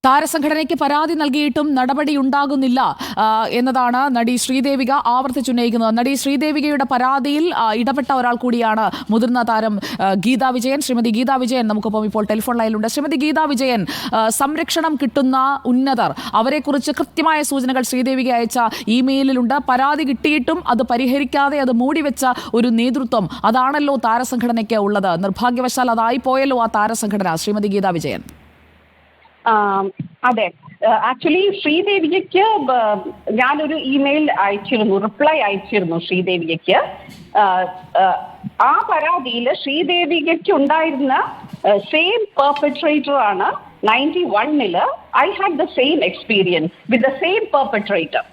താരസംഘടനയ്ക്ക് പരാതി നൽകിയിട്ടും നടപടിയുണ്ടാകുന്നില്ല എന്നതാണ് നടി ശ്രീദേവിക ആവർത്തിച്ചുന്നയിക്കുന്നത്. നടി ശ്രീദേവികയുടെ പരാതിയിൽ ഇടപെട്ട ഒരാൾ കൂടിയാണ് മുതിർന്ന താരം ഗീതാ വിജയൻ. ശ്രീമതി ഗീതാ വിജയൻ നമുക്കൊപ്പം ഇപ്പോൾ ടെലിഫോൺ ലൈനിലുണ്ട്. ശ്രീമതി ഗീതാ വിജയൻ, സംരക്ഷണം കിട്ടുന്ന ഉന്നതർ അവരെക്കുറിച്ച് കൃത്യമായ സൂചനകൾ ശ്രീദേവിക അയച്ച ഇമെയിലിലുണ്ട്. പരാതി കിട്ടിയിട്ടും അത് പരിഹരിക്കാതെ അത് മൂടിവെച്ച ഒരു നേതൃത്വം അതാണല്ലോ താരസംഘടനയ്ക്ക് ഉള്ളത്. നിർഭാഗ്യവശാൽ അതായി പോയല്ലോ ആ താരസംഘടന. ശ്രീമതി ഗീതാ വിജയൻ. അതെ, ആക്ച്വലി ശ്രീദേവികയ്ക്ക് ഞാനൊരു ഇമെയിൽ അയച്ചിരുന്നു, റിപ്ലൈ അയച്ചിരുന്നു ശ്രീദേവികയ്ക്ക്. ആ പരാതിയിൽ ശ്രീദേവികയ്ക്ക് ഉണ്ടായിരുന്ന സെയിം പെർപെട്രേറ്റർ ആണ് 91 I had the same experience with the same perpetrator.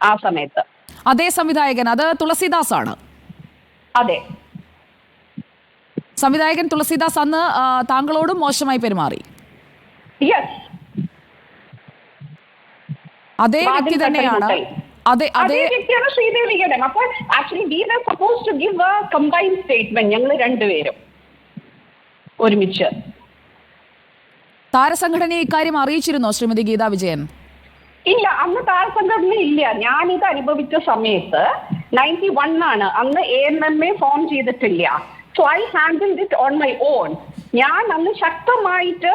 ആ സമയത്ത് അതേ സംവിധായകൻ, അത് തുളസിദാസ് ആണ്. അതെ, സംവിധായകൻ തുളസിദാസ് അന്ന് താങ്കളോടും മോശമായി പെരുമാറി. യെസ്, അതേ വ്യക്തി തന്നെയാണ്. അതേ വ്യക്തിയാണ് ശ്രീദേവികയുടെ. അപ്പോൾ actually we were suppose to give a combined statement, ഞങ്ങൾ രണ്ടുപേരും ഒരുമിച്ച്. താരസംഘടനയെ ഇക്കാര്യം അറിയിച്ചിരുന്നോ ശ്രീമതി ഗീതാ വിജയൻ? ഇല്ല, അന്ന് താരസംഘടന ഇല്ല. ഞാനിത് അനുഭവിച്ച സമയത്ത് 91 ആണ്, അന്ന് AMMA ഫോം ചെയ്തിട്ടില്ല. So I handled it on my own. ഞാൻ അന്ന് ശക്തമായിട്ട്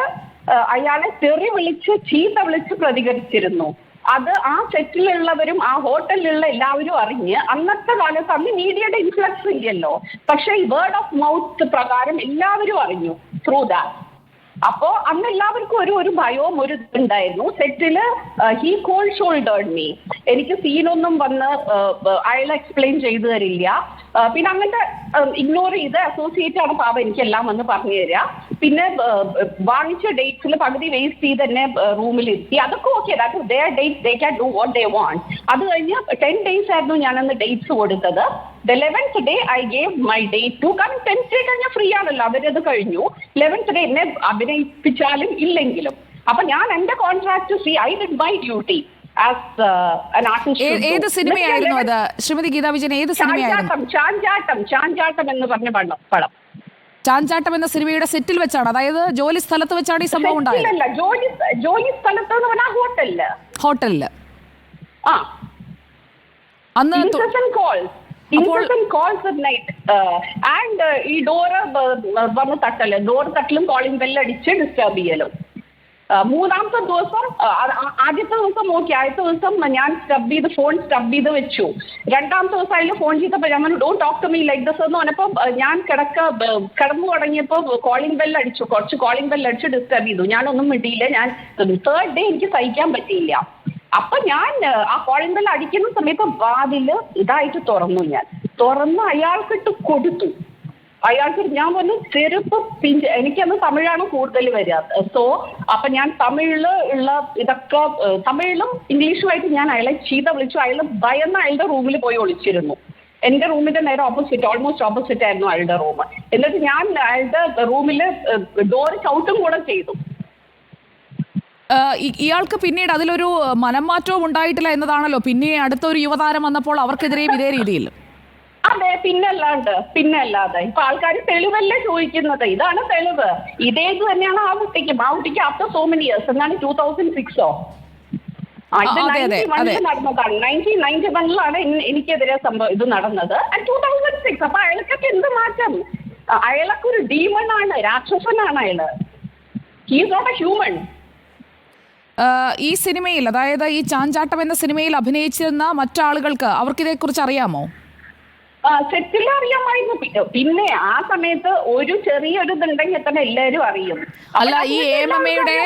അയാളെ തെറി വിളിച്ച് ചീത്ത വിളിച്ച് പ്രതികരിച്ചിരുന്നു. അത് ആ സെറ്റിലുള്ളവരും ആ ഹോട്ടലിലുള്ള എല്ലാവരും അറിഞ്ഞ്, അന്നത്തെ കാലത്ത് അന്ന് മീഡിയയുടെ ഇൻഫ്ലുവൻസ് ഇല്ലല്ലോ, പക്ഷെ ഈ വേർഡ് ഓഫ് മൗത്ത് പ്രകാരം എല്ലാവരും അറിഞ്ഞു ത്രൂ ദാറ്റ്. അപ്പോ അന്ന് എല്ലാവർക്കും ഒരു ഭയവും ഒരു ഇതുണ്ടായിരുന്നു. സെറ്റില് ഹീ കോൾഡ് ഷോൾഡേർഡ് മീ. എനിക്ക് സീനൊന്നും വന്ന് അയാൾ എക്സ്പ്ലെയിൻ ചെയ്തു തരില്ല. പിന്നെ അങ്ങനത്തെ ഇഗ്നോർ ചെയ്ത് അസോസിയേറ്റ് ആണ് പാവം എനിക്കെല്ലാം വന്ന് പറഞ്ഞു തരിക. പിന്നെ വാങ്ങിച്ച ഡേറ്റ്സിൽ പകുതി വേസ്റ്റ് ചെയ്ത് തന്നെ റൂമിൽ ഇരുത്തി. അതൊക്കെ okay, that is their dates, they can do what they want. അത് കഴിഞ്ഞ് 10 days ആയിരുന്നു ഞാനന്ന് ഡേറ്റ്സ് കൊടുത്തത്. The 11th day I gave my date to, കാരണം 10th day കഴിഞ്ഞാൽ ഫ്രീ ആണല്ലോ, അവരത് കഴിഞ്ഞു. 11th day എന്നെ അഭിനയിപ്പിച്ചാലും ഇല്ലെങ്കിലും. അപ്പൊ ഞാൻ എന്റെ contract I did my duty as an artist. ഏത് സിനിമയായിരുന്നു അത് ശ്രീമതി ഗീതാ വിജയൻ? ഏത് സിനിമയായിരുന്നു? ചാഞ്ചാട്ടം എന്ന് പറഞ്ഞ പടം. ചാഞ്ചാട്ടം എന്ന സിനിമയുടെ സെറ്റിൽ വെച്ചാണ്, അതായത് ജോലി സ്ഥലത്ത് വെച്ചാണ് ഈ സംഭവം ഉണ്ടായത്? ജോലി സ്ഥലത്ത് എന്ന് പറഞ്ഞാൽ ഹോട്ടലില്. അന്ന് calls at night and ഈ ഡോറ് വന്ന് ഡോർ തട്ടലും കോളിംഗ് ബെല്ല് അടിച്ച് ഡിസ്റ്റർബ് ചെയ്യലും. മൂന്നാമത്തെ ദിവസം, ആദ്യത്തെ ദിവസം ഓക്കെ, ആദ്യത്തെ ദിവസം ഞാൻ ഫോൺ സ്റ്റബ് ചെയ്ത് വെച്ചു. രണ്ടാമത്തെ ദിവസം അതിൽ ഫോൺ ചെയ്തപ്പോൾ ഞാൻ don't talk to me like this എന്ന് പറഞ്ഞപ്പോൾ ഞാൻ കിടന്നു തുടങ്ങിയപ്പോൾ കോളിംഗ് ബെല്ല് അടിച്ചു, കുറച്ച് കോളിംഗ് ബെല്ല് അടിച്ച് ഡിസ്റ്റർബ് ചെയ്തു. ഞാനൊന്നും മിണ്ടിയില്ല. ഞാൻ 3rd day എനിക്ക് സഹിക്കാൻ പറ്റിയില്ല. അപ്പൊ ഞാൻ ആ കോളിംഗ് ബെല്ല് അടിക്കുന്ന സമയത്ത് വാതില് ഇതായിട്ട് തുറന്ന് അയാൾക്കിട്ട് കൊടുത്തു. അയാൾക്ക് ഞാൻ പറഞ്ഞു ചെരുപ്പ് പിഞ്ച്. എനിക്കന്ന് തമിഴാണ് കൂടുതൽ വരിക. സോ അപ്പൊ ഞാൻ തമിഴില് ഉള്ള ഇതൊക്കെ തമിഴിലും ഇംഗ്ലീഷുമായിട്ട് ഞാൻ അയാളെ ചീത്ത വിളിച്ചു. അയാൾ ഭയന്ന് അയാളുടെ റൂമിൽ പോയി ഒളിച്ചിരുന്നു. എന്റെ റൂമിന്റെ നേരെ ഓപ്പോസിറ്റ്, ഓൾമോസ്റ്റ് ഓപ്പോസിറ്റ് ആയിരുന്നു അയാളുടെ റൂം. എന്നിട്ട് ഞാൻ അയാളുടെ റൂമില് ഡോറ് ചവിട്ടും കൂടെ ചെയ്തു. ഇയാൾക്ക് പിന്നീട് അതിലൊരു മനംമാറ്റവും ഉണ്ടായിട്ടില്ല എന്നതാണല്ലോ പിന്നെ അടുത്തൊരു യുവതാരം വന്നപ്പോൾ അവർക്കെതിരെയും ഇതേ രീതിയിൽ. അതെ, പിന്നല്ലാതെ ഇപ്പൊ ആൾക്കാർ തെളിവല്ലേ ചോദിക്കുന്നത്. ഇതാണ് തെളിവ്. ഇതേത് തന്നെയാണ് ആ കുട്ടിക്ക് ആഫ്റ്റർ സോ മെനി ഇയേഴ്സ്. എന്നാണ് 2006 ഇത് 91 നടന്നതാണ്. 1991 എനിക്കെതിരെ സംഭവം ഇത് നടന്നത്. 2006. അപ്പൊ അയാൾക്കൊക്കെ എന്ത് മാറ്റം? അയാളൊക്കെ ഒരു ഡീമൺ ആണ്, രാക്ഷസനാണ് അയാള്. He is not a human. ഈ സിനിമയിൽ, അതായത് ഈ ചാഞ്ചാട്ടം എന്ന സിനിമയിൽ അഭിനയിച്ചിരുന്ന മറ്റാളുകൾക്ക് അവർക്കിതേക്കുറിച്ച് അറിയാമോ? സെറ്റിൽ അറിയാമായിരുന്നു. പിന്നെ ആ സമയത്ത് ഒരു ചെറിയൊരു ഇതുണ്ടെങ്കിൽ തന്നെ എല്ലാവരും അറിയും. അല്ല, ഈ AMMA-യുടെ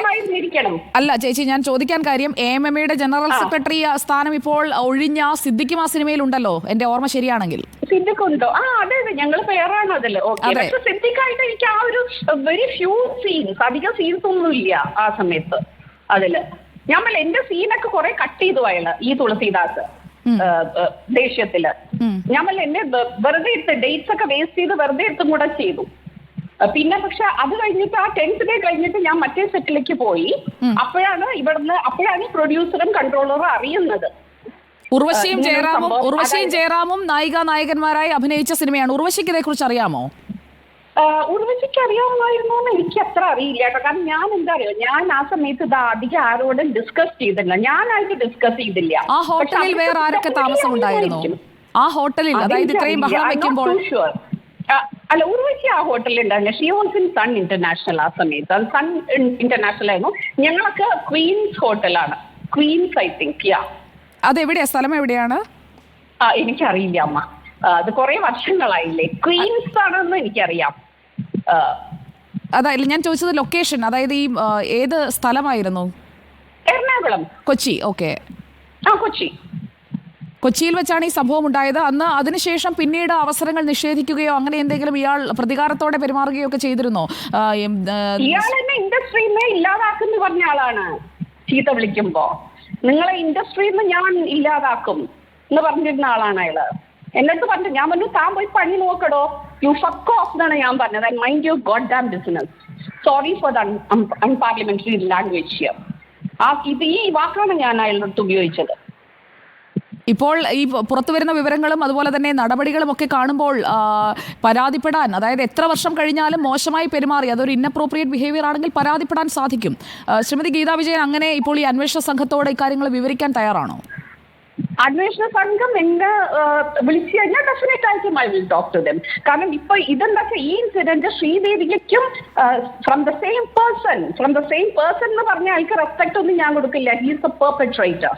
അല്ല ചേച്ചി, ഞാൻ ചോദിക്കാൻ കാര്യം AMMA-യുടെ ജനറൽ സെക്രട്ടറി സ്ഥാനം ഇപ്പോൾ ഒഴിഞ്ഞ സിദ്ദിഖും ആ സിനിമയിൽ ഉണ്ടല്ലോ, എന്റെ ഓർമ്മ ശരിയാണെങ്കിൽ. സിദ്ദിഖുണ്ടോ? അതെ, ഞങ്ങൾ പേരാണ് അതില്. ഓക്കെ, സിദ്ദിഖായിട്ട് എനിക്ക് ആ ഒരു വെരി ഫ്യൂ സീൻസ്, അധികം സീൻസ് ഒന്നും ഇല്ല ആ സമയത്ത് അതില്. ഞാൻ എന്റെ സീനൊക്കെ കുറെ കട്ട് ചെയ്തു അയാള്, ഈ തുളസിദാസ് ദേഷ്യത്തില്. ഞാൻ എന്നെ വെറുതെ എടുത്ത് ഡേറ്റ്സ് ഒക്കെ വേസ്റ്റ് ചെയ്ത് വെറുതെ എടുത്തും കൂടെ ചെയ്തു. പിന്നെ പക്ഷെ അത് കഴിഞ്ഞിട്ട് ആ 10th day കഴിഞ്ഞിട്ട് ഞാൻ മറ്റേ സെറ്റിലേക്ക് പോയി. അപ്പോഴാണ് പ്രൊഡ്യൂസറും കൺട്രോളറും അറിയുന്നത്. ഉർവശിയും ജയറാമും നായികാനായകന്മാരായി അഭിനയിച്ച സിനിമയാണ്. ഉർവശിക്ക് ഇതേ കുറിച്ച് അറിയാമോ? ഉർവശിക്ക് അറിയാമായിരുന്നു എന്ന് എനിക്ക് അത്ര അറിയില്ല കേട്ടോ. കാരണം ഞാൻ എന്താ അറിയോ, ഞാൻ ആ സമയത്ത് ഇത് അധികം ആരോടും ഡിസ്കസ് ചെയ്തില്ല, ഞാനായിട്ട് ഡിസ്കസ് ചെയ്തില്ല. ആ ഹോട്ടലിൽ വേറെ ആരൊക്കെ താമസം ഉണ്ടായിരുന്നു? ആ ഹോട്ടലിൽ, അതായത് ഇത്രയും ബഹളം വെക്കുമ്പോൾ? അല്ല, ഉർവശി ആ ഹോട്ടലിൽ ഉണ്ടായിരുന്നു. She was in Sun International ആ സമയത്ത്. സൺ ഇന്റർനാഷണൽ ആയിരുന്നു. ഞങ്ങളൊക്കെ ക്വീൻസ് ഹോട്ടലാണ്, ക്വീൻസ് ഐ തിങ്ക്. അതെവിടെയാ, സ്ഥലം എവിടെയാണ്? എനിക്കറിയില്ല അമ്മ, അത് കുറെ വർഷങ്ങളായില്ലേ. ക്വീൻസ് ആണെന്ന് എനിക്കറിയാം. അതായത് ഞാൻ ചോദിച്ചത് ലൊക്കേഷൻ, അതായത് ഈ ഏത് സ്ഥലമായിരുന്നു? എറണാകുളം. കൊച്ചി. ഓക്കെ, കൊച്ചി. കൊച്ചിയിൽ വെച്ചാണ് ഈ സംഭവം ഉണ്ടായത്. അന്ന് അതിനുശേഷം പിന്നീട് അവസരങ്ങൾ നിഷേധിക്കുകയോ അങ്ങനെ എന്തെങ്കിലും ഇയാൾ പ്രതികാരത്തോടെ പെരുമാറുകയോ ഒക്കെ ചെയ്തിരുന്നോ? ഇയാൾ എന്നെ ഇൻഡസ്ട്രിയിൽ ഇല്ലാതാക്കുന്നു പറഞ്ഞ ആളാണ്. ചീത്ത വിളിക്കുമ്പോ നിങ്ങളെ ഇൻഡസ്ട്രിയിൽ നിന്ന് ഞാൻ ഇല്ലാതാക്കും എന്ന് പറഞ്ഞിരുന്ന ആളാണ് അയാള്. എന്നിട്ട് പറഞ്ഞു, ഞാൻ പറഞ്ഞു താൻ പോയി പണി നോക്കടോ, യു ഫക്ക് ഓഫ് എന്നാണ് ഞാൻ പറഞ്ഞത്. And mind your God dam business. Sorry for the unparliamentary language here. ഈ വാക്കാണ് ഞാൻ അയാളുടെ ഉപയോഗിച്ചത്. ഇപ്പോൾ ഈ പുറത്തു വരുന്ന വിവരങ്ങളും അതുപോലെ തന്നെ നടപടികളും ഒക്കെ കാണുമ്പോൾ പരാതിപ്പെടാൻ, അതായത് എത്ര വർഷം കഴിഞ്ഞാലും മോശമായി പെരുമാറി അതൊരു ഇൻഅപ്രോപ്രിയേറ്റ് ബിഹേവിയർ ആണെങ്കിൽ പരാതിപ്പെടാൻ സാധിക്കും. ശ്രീമതി ഗീതാ വിജയൻ അങ്ങനെ ഇപ്പോൾ ഈ അന്വേഷണ സംഘത്തോട് ഇക്കാര്യങ്ങൾ വിവരിക്കാൻ തയ്യാറാണോ? അന്വേഷണ സംഘം എന്നെ വിളിച്ചു കഴിഞ്ഞാൽ ഡെഫിനറ്റ് ആയിട്ടും I will talk to them. കാരണം ഇപ്പൊ ഇതെന്താ വെച്ചാൽ ഈ ഇൻസിഡന്റ് ശ്രീദേവിക്കും ഫ്രം ദ സെയിം പേഴ്സൺ എന്ന് പറഞ്ഞ ആൾക്ക് റെസ്പെക്ട് ഒന്നും ഞാൻ കൊടുക്കില്ല. He is the perpetrator.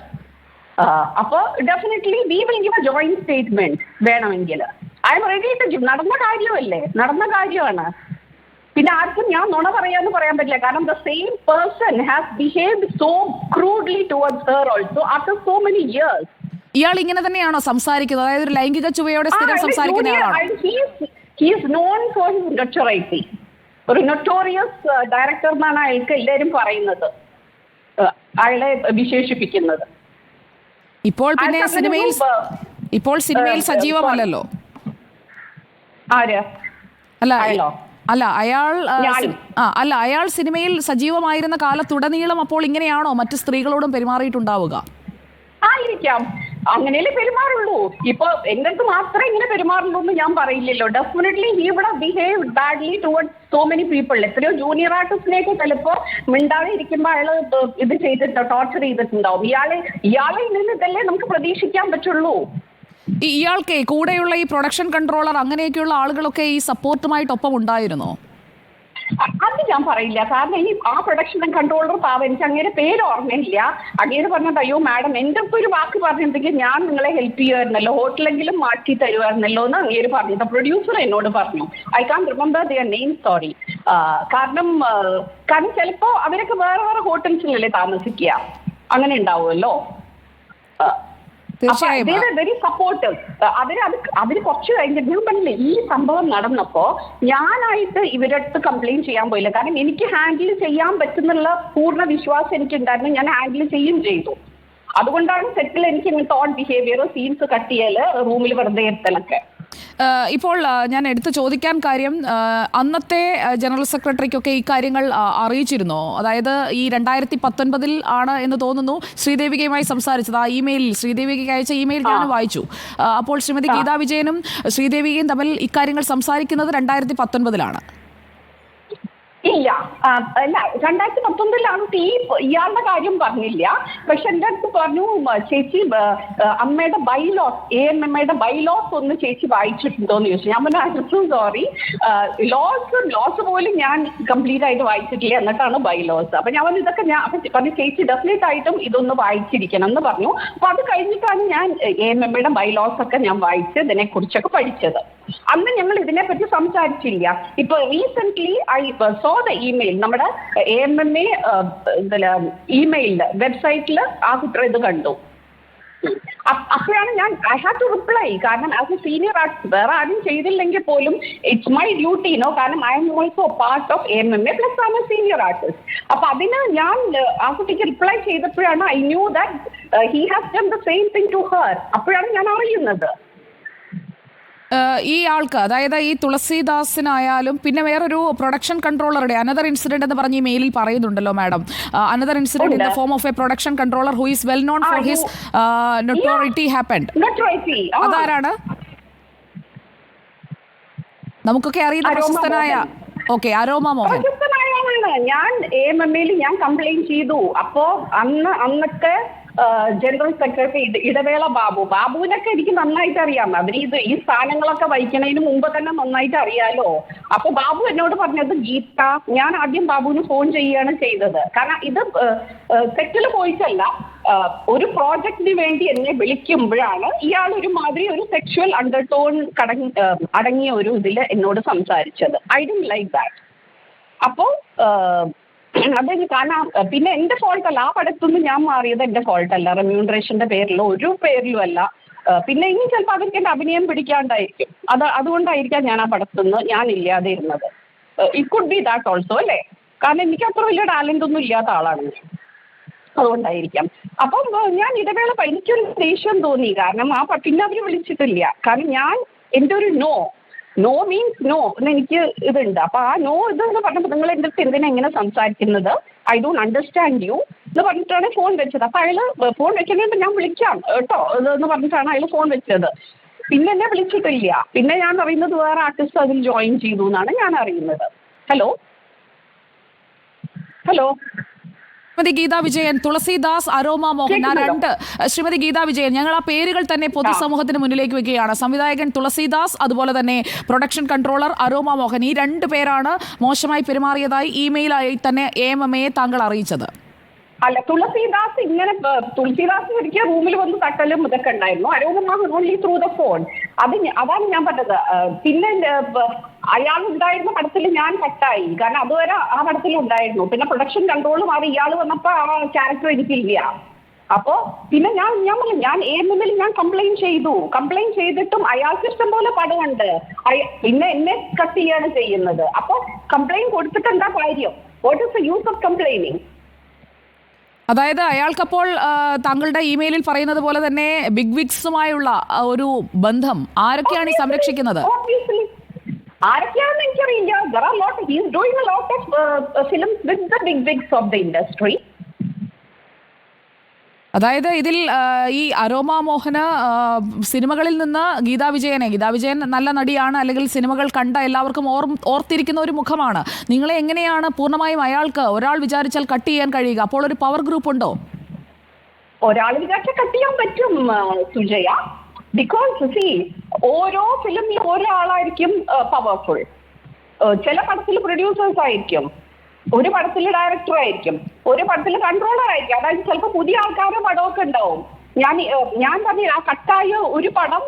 അപ്പൊ definitely we will give a joint statement വേണമെങ്കിൽ. I'm ready to give. നടന്ന കാര്യമാണ്. പിന്നെ ആർക്കും ഞാൻ നുണ പറയാന്ന് പറയാൻ പറ്റില്ല. കാരണം the same person has behaved so crudely towards her also after so many years. ഇയാൾ ഇങ്ങനെ തന്നെയാണോ സംസാരിക്കുന്നത്? അതായത് ഒരു ലൈംഗിക ചുവയോടെ സ്ഥിരം സംസാരിക്കുന്നയാളാണ്. ഒരു നൊട്ടോറിയസ് ഡയറക്ടർ എന്നാണ് അയാൾക്ക് എല്ലാവരും പറയുന്നത്, അയാളെ വിശേഷിപ്പിക്കുന്നത്. ഇപ്പോൾ പിന്നെ സിനിമയിൽ സജീവമല്ലല്ലോ. ആര്? അയാൾ സിനിമയിൽ സജീവമായിരുന്ന കാലത്തുടനീളം അപ്പോൾ ഇങ്ങനെയാണോ മറ്റു സ്ത്രീകളോടും പെരുമാറിയിട്ടുണ്ടാവുക? ആയിരിക്കാം, അങ്ങനെയല്ലേ പെരുമാറുള്ളൂ. ഇപ്പൊ എന്റെ അടുത്ത് മാത്രമേ ഇങ്ങനെ പെരുമാറുള്ളൂ എന്ന് ഞാൻ പറയില്ലല്ലോ. Definitely he would have behaved badly towards so many people. എത്രയോ ജൂനിയർ ആർട്ടിസ്റ്റിനെയൊക്കെ ചിലപ്പോ മിണ്ടാതെ ഇരിക്കുമ്പോൾ അയാള് ഇത് ചെയ്തിട്ടോ, ടോർച്ചർ ചെയ്തിട്ടുണ്ടാവും. ഇയാളെ നിന്ന് ഇതല്ലേ നമുക്ക് പ്രതീക്ഷിക്കാൻ പറ്റുള്ളൂ. ഇയാൾക്ക് കൂടെയുള്ള ഈ പ്രൊഡക്ഷൻ കൺട്രോളർ അങ്ങനെയൊക്കെയുള്ള ആളുകളൊക്കെ ഈ സപ്പോർട്ടുമായിട്ടൊപ്പം ഉണ്ടായിരുന്നോ? അത് ഞാൻ പറയില്ല. കാരണം ഈ ആ പ്രൊഡക്ഷൻ കൺട്രോളർ പാവം, എനിക്ക് അങ്ങനെ പേര് ഓർമ്മയില്ല. അങ്ങേര് പറഞ്ഞത്, അയ്യോ മാഡം എൻ്റെ ഒരു വാക്ക് പറഞ്ഞിട്ടുണ്ടെങ്കിൽ ഞാൻ നിങ്ങളെ ഹെൽപ്പ് ചെയ്യുമായിരുന്നല്ലോ, ഹോട്ടലെങ്കിലും മാറ്റി തരുമായിരുന്നല്ലോ എന്ന് അങ്ങേര് പറഞ്ഞു. പ്രൊഡ്യൂസർ എന്നോട് പറഞ്ഞു. I can remember their name, sorry. കാരണം ചിലപ്പോ അവരൊക്കെ വേറെ വേറെ ഹോട്ടൽസിലല്ലേ താമസിക്കുക, അങ്ങനെ ഉണ്ടാവുമല്ലോ. Very supportive. അതിന് കുറച്ച് കഴിഞ്ഞിട്ട് ഞാൻ പറഞ്ഞില്ലേ, ഈ സംഭവം നടന്നപ്പോ ഞാനായിട്ട് ഇവരടുത്ത് കംപ്ലൈന്റ് ചെയ്യാൻ പോയില്ല. കാരണം എനിക്ക് ഹാൻഡിൽ ചെയ്യാൻ പറ്റുന്നുള്ള പൂർണ്ണ വിശ്വാസം എനിക്കുണ്ടായിരുന്നു. ഞാൻ ഹാൻഡിൽ ചെയ്യുകയും ചെയ്തു. അതുകൊണ്ടാണ് സെറ്റിൽ എനിക്ക് ഇങ്ങനത്തെ ഓൺ ബിഹേവിയർ, സീൻസ് കട്ട് ചെയ്യല്, റൂമിൽ വെറുതെ ഇരുത്തലൊക്കെ. ഇപ്പോൾ ഞാൻ എടുത്തു ചോദിക്കാൻ കാര്യം, അന്നത്തെ ജനറൽ സെക്രട്ടറിക്കൊക്കെ ഈ കാര്യങ്ങൾ അറിയിച്ചിരുന്നോ? അതായത് ഈ 2019 ആണ് എന്ന് തോന്നുന്നു ശ്രീദേവികയുമായി സംസാരിച്ചത്. ആ ഇമെയിലിൽ, ശ്രീദേവികയ്ക്ക് അയച്ച ഇമെയിൽ ഞാൻ വായിച്ചു. അപ്പോൾ ശ്രീമതി ഗീതാ വിജയനും ശ്രീദേവികയും തമ്മിൽ ഇക്കാര്യങ്ങൾ സംസാരിക്കുന്നത് 2019 ഇല്ല, അല്ല 2019 ഇയാളുടെ കാര്യം പറഞ്ഞില്ല. പക്ഷെ എൻ്റെ അടുത്ത് പറഞ്ഞു, ചേച്ചി അമ്മയുടെ ബൈലോസ്, AMMയുടെ ബൈലോസ് ഒന്ന് ചേച്ചി വായിച്ചിട്ടുണ്ടോ എന്ന് ചോദിച്ചു. ഞാൻ പറഞ്ഞു സോറി, ലോസ് പോലും ഞാൻ കംപ്ലീറ്റ് ആയിട്ട് വായിച്ചിട്ടില്ല, എന്നിട്ടാണ് ബൈലോസ്. അപ്പൊ ഞാൻ പറഞ്ഞു ഇതൊക്കെ ഞാൻ പറഞ്ഞു ചേച്ചി ഡെഫിനറ്റ് ആയിട്ടും ഇതൊന്ന് വായിച്ചിരിക്കണം എന്ന് പറഞ്ഞു. അപ്പൊ അത് കഴിഞ്ഞിട്ടാണ് ഞാൻ AMMയുടെ ബൈലോസ് ഒക്കെ ഞാൻ വായിച്ച് ഇതിനെ കുറിച്ചൊക്കെ പഠിച്ചത്. അന്ന് ഞങ്ങൾ ഇതിനെപ്പറ്റി സംസാരിച്ചില്ല. ഇപ്പൊ recent I saw the email, നമ്മുടെ AMMA ഇമെയിലില് വെബ്സൈറ്റിൽ ആ കുട്ടി ഇത് കണ്ടു. അപ്പോഴാണ് ഞാൻ ഐ ഹാവ് ടു റിപ്ലൈ. കാരണം ആസ് എ സീനിയർ ആർട്ടിസ്റ്റ് വേറെ ആരും ചെയ്തില്ലെങ്കിൽ പോലും ഇറ്റ്സ് മൈ ഡ്യൂട്ടി, കാരണം I am also part of AMMA plus I am a senior artist. അപ്പൊ അതിന് ഞാൻ ആ കുട്ടിക്ക് റിപ്ലൈ ചെയ്തപ്പോഴാണ് I knew that he has done the same thing to her. അപ്പോഴാണ് ഞാൻ അറിയുന്നത്. ഈ ആൾക്ക്, അതായത് ഈ തുളസിദാസിനായാലും പിന്നെ വേറൊരു പ്രൊഡക്ഷൻ കൺട്രോളറുടെ അനദർ ഇൻസിഡന്റ് എന്ന് പറഞ്ഞ് ഈ മെയിലിൽ പറയുന്നുണ്ടല്ലോ madam, another incident in the form of a production controller who is well known for his notoriety happened. അതാരാണ്? നമുക്കൊക്കെ അറിയുന്ന പ്രശസ്തനായ അരോമ മോഹൻ. പ്രശസ്തനായാണ്. ഞാൻ AMMയിൽ ഞാൻ കംപ്ലൈന്റ് ചെയ്തു. അപ്പോ അന്നത്തെ ജനറൽ സെക്രട്ടറി ഇടവേള ബാബുവിനൊക്കെ എനിക്ക് നന്നായിട്ട് അറിയാം. അവര് ഈ സ്ഥാനങ്ങളൊക്കെ വഹിക്കുന്നതിന് മുമ്പ് തന്നെ നന്നായിട്ട് അറിയാലോ. അപ്പൊ ബാബു എന്നോട് പറഞ്ഞത്, ഗീത, ഞാൻ ആദ്യം ബാബുവിന് ഫോൺ ചെയ്യുകയാണ് ചെയ്തത്. കാരണം ഇത് സെറ്റിൽ പോയിട്ടല്ല, ഒരു പ്രോജക്റ്റിന് വേണ്ടി എന്നെ വിളിക്കുമ്പോഴാണ് ഇയാൾ ഒരുമാതിരി ഒരു സെക്ഷുവൽ അണ്ടർടോൺ അടങ്ങിയ ഒരു ഇതിൽ എന്നോട് സംസാരിച്ചത്. I didn't like that. അപ്പോ അതെനിക്ക് കാരണം പിന്നെ എന്റെ ഫോൾട്ട് അല്ല, ആ പടത്തുനിന്ന് ഞാൻ മാറിയത് എന്റെ ഫോൾട്ട് അല്ല, റെമ്യൂണറേഷന്റെ പേരിലോ ഒരു പേരിലും അല്ല. പിന്നെ ഇനി ചിലപ്പോൾ അതൊക്കെ എന്റെ അഭിനയം പിടിക്കാണ്ടായിരിക്കും. അതുകൊണ്ടായിരിക്കാം ഞാൻ ആ പടത്തുനിന്ന് ഞാൻ ഇല്ലാതെ ഇരുന്നത്. It could be that also അല്ലേ, കാരണം എനിക്ക് അത്ര വലിയ ടാലന്റ് ഒന്നും ഇല്ലാത്ത ആളാണ് ഞാൻ, അതുകൊണ്ടായിരിക്കാം. അപ്പം ഞാൻ ഇടവേള എനിക്കൊരു ദേഷ്യം തോന്നി, കാരണം പിന്നെ അവർ വിളിച്ചിട്ടില്ല. കാരണം ഞാൻ എൻ്റെ ഒരു നോ മീൻസ് നോ എന്ന് എനിക്ക് ഇതുണ്ട്. അപ്പൊ ആ നോ ഇതെന്ന് പറഞ്ഞപ്പോൾ നിങ്ങൾ എൻ്റെ അടുത്ത് എന്തിനാ എങ്ങനെ സംസാരിക്കുന്നത്, ഐ ഡോണ്ട് അണ്ടർസ്റ്റാൻഡ് യു എന്ന് പറഞ്ഞിട്ടാണ് ഫോൺ വെച്ചത്. അപ്പൊ അയാൾ ഫോൺ വെക്കുന്നത് ഞാൻ വിളിക്കാം കേട്ടോ എന്ന് പറഞ്ഞിട്ടാണ് അയാൾ ഫോൺ വെച്ചത്. പിന്നെ എന്നെ വിളിച്ചിട്ടില്ല. പിന്നെ ഞാൻ അറിയുന്നത് വേറെ ആർട്ടിസ്റ്റ് അതിൽ ജോയിൻ ചെയ്തു എന്നാണ് ഞാൻ അറിയുന്നത്. ഹലോ ശ്രീമതി ഗീതാ വിജയൻ, തുളസീദാസ്, അരോമ മോഹൻ, ആ രണ്ട് ശ്രീമതി ഗീതാ വിജയൻ, ഞങ്ങൾ ആ പേരുകൾ തന്നെ പൊതുസമൂഹത്തിന് മുന്നിലേക്ക് വെക്കുകയാണ്. സംവിധായകൻ തുളസീദാസ്, അതുപോലെ തന്നെ പ്രൊഡക്ഷൻ കൺട്രോളർ അരോമ മോഹൻ, ഈ രണ്ട് പേരാണ് മോശമായി പെരുമാറിയതായി ഇമെയിലായി തന്നെ AMMയെ താങ്കൾ അറിയിച്ചത്. അല്ല, തുളസീദാസ് ഒരിക്കൽ റൂമിൽ വന്ന് തട്ടലും ഇതൊക്കെ ഉണ്ടായിരുന്നു. Aroma only through the phone. അതാണ് ഞാൻ പറഞ്ഞത്. പിന്നെ അയാൾ ഉണ്ടായിരുന്ന പടത്തിൽ ഞാൻ കട്ടായി, കാരണം അതുവരെ ആ പടത്തിൽ ഉണ്ടായിരുന്നു. പിന്നെ പ്രൊഡക്ഷൻ കൺട്രോൾ മാറി ഇയാൾ വന്നപ്പോ ആ ക്യാരക്ടർ എനിക്കില്ല. അപ്പോ പിന്നെ ഞാൻ AMMയിൽ ഞാൻ കംപ്ലൈന്റ് ചെയ്തിട്ടും അയാൾക്ക് ഇഷ്ടം പോലെ പടമുണ്ട്. പിന്നെ എന്നെ കട്ട് ചെയ്യാണ് ചെയ്യുന്നത്. അപ്പൊ കംപ്ലൈന്റ് കൊടുത്തിട്ട് എന്താ കാര്യം? What is the use of complaining? അതായത് അയാൾക്കപ്പോൾ താങ്കളുടെ ഇമെയിലിൽ പറയുന്നത് പോലെ തന്നെ ബിഗ് വിഗ്സുമായുള്ള ഒരു ബന്ധം ആരൊക്കെയാണ് സംരക്ഷിക്കുന്നത്? ആരൊക്കെയാണെന്ന് എനിക്കറിയില്ല. He is doing a lot of films with the big wigs of the industry. അതായത് ഇതിൽ ഈ അരോമ മോഹന് സിനിമകളിൽ നിന്ന് ഗീതാ വിജയൻ നല്ല നടിയാണ്, അല്ലെങ്കിൽ സിനിമകൾ കണ്ട എല്ലാവർക്കും ഓർത്തിരിക്കുന്ന ഒരു മുഖമാണ്. നിങ്ങളെ എങ്ങനെയാണ് പൂർണ്ണമായും അയാൾക്ക് ഒരാൾ വിചാരിച്ചാൽ കട്ട് ചെയ്യാൻ കഴിയുക? അപ്പോൾ ഒരു പവർ ഗ്രൂപ്പ് ഉണ്ടോ? ഒരാൾ വിചാരിച്ചാൽ കട്ട് ചെയ്യാൻ പറ്റും സുജയ. ബിക്കോസ് ഓരോ ഫിലിമിൽ ഓരോ ആളായിരിക്കും പവർഫുൾ. ചില പടത്തിൽ പ്രൊഡ്യൂസേഴ്സ് ആയിരിക്കും, ഒരു പടത്തിൽ ഡയറക്ടർ ആയിരിക്കും, ഒരു പടത്തിൽ കൺട്രോളർ ആയിരിക്കും. അതായത് ചിലപ്പോൾ പുതിയ ആൾക്കാരുടെ പടമൊക്കെ ഉണ്ടാവും. ഞാൻ പറഞ്ഞ ആ കട്ടായ ഒരു പടം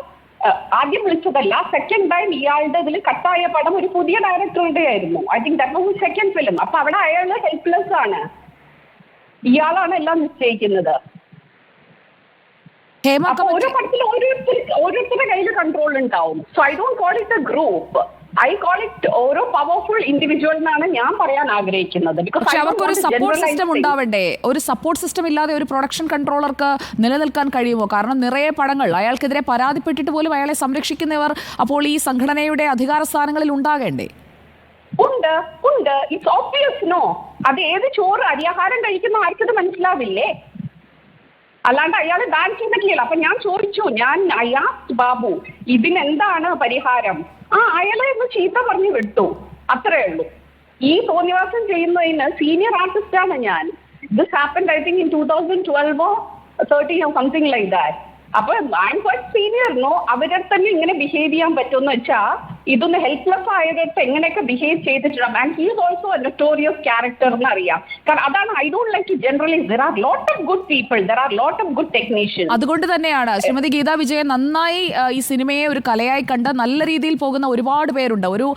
ആദ്യം വിളിച്ചതല്ല, സെക്കൻഡ് ടൈം ഇയാളുടെ ഇതിൽ കട്ടായ പടം ഒരു പുതിയ ഡയറക്ടറുടെ ആയിരുന്നു. I think that was second film. അപ്പൊ അവിടെ അയാൾ ഹെൽപ്ലെസ് ആണ്, ഇയാളാണ് എല്ലാം നിശ്ചയിക്കുന്നത്. അപ്പൊ ഓരോ പടത്തിൽ ഓരോരുത്തരുടെ കയ്യിൽ കൺട്രോൾ ഉണ്ടാവും. So I don't call it A group, I call it ഓരോ പവർഫുൾ ഇൻഡിവിജ്വൽ എന്നാണ് ഞാൻ പറയാൻ ആഗ്രഹിക്കുന്നത്. പക്ഷെ അവർക്കൊരു സപ്പോർട്ട് സിസ്റ്റം ഉണ്ടാവണ്ടേ? ഒരു സപ്പോർട്ട് സിസ്റ്റം ഇല്ലാതെ ഒരു പ്രൊഡക്ഷൻ കൺട്രോളർക്ക് നിലനിൽക്കാൻ കഴിയുമോ? കാരണം നിറയെ പടങ്ങൾ, അയാൾക്കെതിരെ പരാതിപ്പെട്ടിട്ട് പോലും അയാളെ സംരക്ഷിക്കുന്നവർ അപ്പോൾ ഈ സംഘടനയുടെ അധികാര സ്ഥാനങ്ങളിൽ ഉണ്ടാകേണ്ടേ? ഉണ്ട്. It's obvious. നോ, അത് ഏത് ചോറ് അരിയാഹാരം കഴിക്കുന്ന ആർക്കത് മനസ്സിലാവില്ലേ? അല്ലാണ്ട് അയാൾ ബാൻ ചെയ്തിട്ടില്ല. അപ്പൊ ഞാൻ ചോദിച്ചു, ബാബു ഇതിനെന്താണ് പരിഹാരം? അയാളെ ഒന്ന് ചീത്ത പറഞ്ഞു വിട്ടു, അത്രേ ഉള്ളൂ. ഈ തോന്നിവാസം ചെയ്യുന്നതിന് സീനിയർ ആർട്ടിസ്റ്റാണ് ഞാൻ. This happened I think in 2012 or 13 or something like that. അപ്പൊ I am quite senior. No, അവരെ തന്നെ ഇങ്ങനെ ബിഹേവ് ചെയ്യാൻ പറ്റുമെന്ന് വെച്ചാൽ ഇതൊന്ന് ഹെൽപ്ലെസ് ആയതൊക്കെ എങ്ങനെയൊക്കെ ബിഹേവ് ചെയ്തിട്ടുണ്ട്. And he is also a notorious character എന്ന് അറിയാം. കാരണം അതാണ് I don't like to generalise. There are lot of good people, there are lot of good technicians. അതുകൊണ്ട് തന്നെയാണ് ശ്രീമതി ഗീതാ വിജയൻ നന്നായി ഈ സിനിമയെ ഒരു കലയായി കണ്ട് നല്ല രീതിയിൽ പോകുന്ന ഒരുപാട് പേരുണ്ട്. ഒരു